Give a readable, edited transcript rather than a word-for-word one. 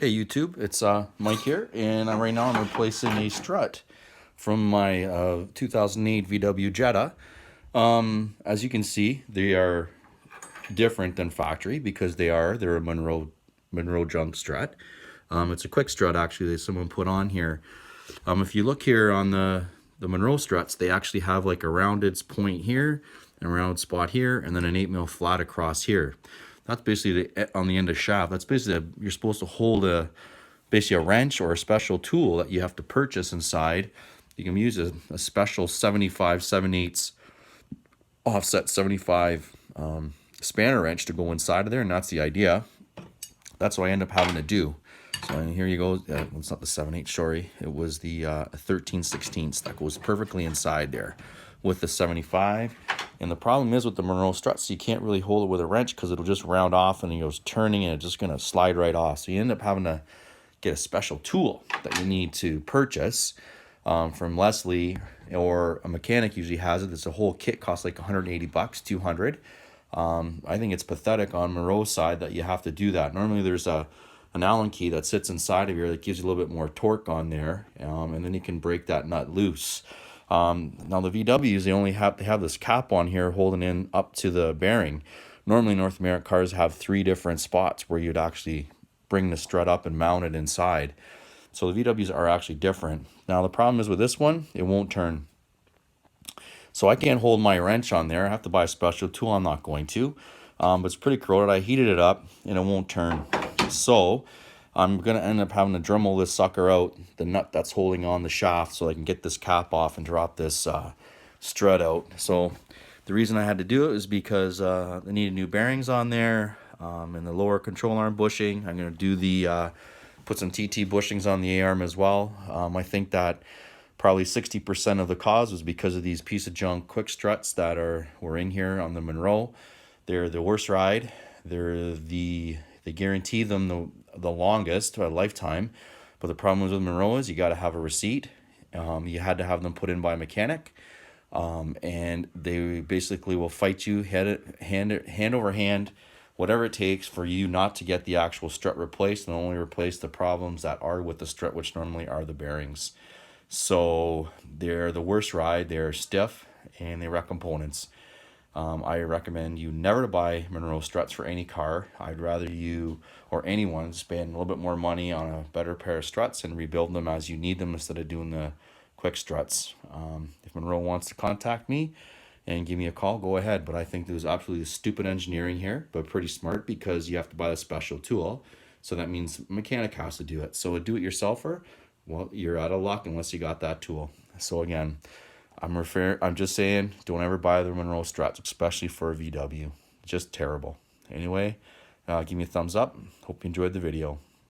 Hey YouTube, it's Mike here, and right now I'm replacing a strut from my 2008 VW Jetta. As you can see, they are different than factory because they're a Monroe junk strut. It's a quick strut actually that someone put on here. If you look here on the Monroe struts, they actually have like a rounded point here, and a round spot here, and then an 8mm flat across here. That's basically on the end of shaft. That's basically you're supposed to hold basically a wrench or a special tool that you have to purchase inside. You can use a special 75 7/8 offset 75 spanner wrench to go inside of there, and that's the idea. That's what I end up having to do. So here you go. It's not the 7/8, sorry. It was the 13/16 that goes perfectly inside there with the 75. And the problem is with the Monroe struts, you can't really hold it with a wrench because it'll just round off and it goes turning and it's just going to slide right off. So you end up having to get a special tool that you need to purchase from Leslie, or a mechanic usually has it. It's a whole kit, costs like 180 bucks, 200. I think it's pathetic on Monroe's side that you have to do that. Normally there's an Allen key that sits inside of here that gives you a little bit more torque on there, and then you can break that nut loose. Now the VWs, they have this cap on here holding in up to the bearing. Normally North American cars have 3 different spots where you'd actually bring the strut up and mount it inside. So the VWs are actually different. Now the problem is with this one, it won't turn. So I can't hold my wrench on there. I have to buy a special tool. I'm not going to. But it's pretty corroded. I heated it up and it won't turn. So I'm going to end up having to Dremel this sucker out, the nut that's holding on the shaft, so I can get this cap off and drop this strut out. So the reason I had to do it is because I needed new bearings on there, and the lower control arm bushing. I'm going to do the put some TT bushings on the A-arm as well. I think that probably 60% of the cause was because of these piece of junk quick struts that were in here on the Monroe. They're the worst ride. They guarantee them the longest, a lifetime. But the problem with Monroe is you got to have a receipt. You had to have them put in by a mechanic. And they basically will fight you hand over hand, whatever it takes for you not to get the actual strut replaced, and only replace the problems that are with the strut, which normally are the bearings. So they're the worst ride. They're stiff and they wreck components. I recommend you never to buy Monroe struts for any car. I'd rather you or anyone spend a little bit more money on a better pair of struts and rebuild them as you need them instead of doing the quick struts. If Monroe wants to contact me and give me a call, go ahead. But I think there's absolutely stupid engineering here, but pretty smart, because you have to buy a special tool. So that means a mechanic has to do it. So a do-it-yourselfer, well, you're out of luck unless you got that tool. So again, I'm just saying, don't ever buy the Monroe struts, especially for a VW. Just terrible. Anyway, give me a thumbs up. Hope you enjoyed the video.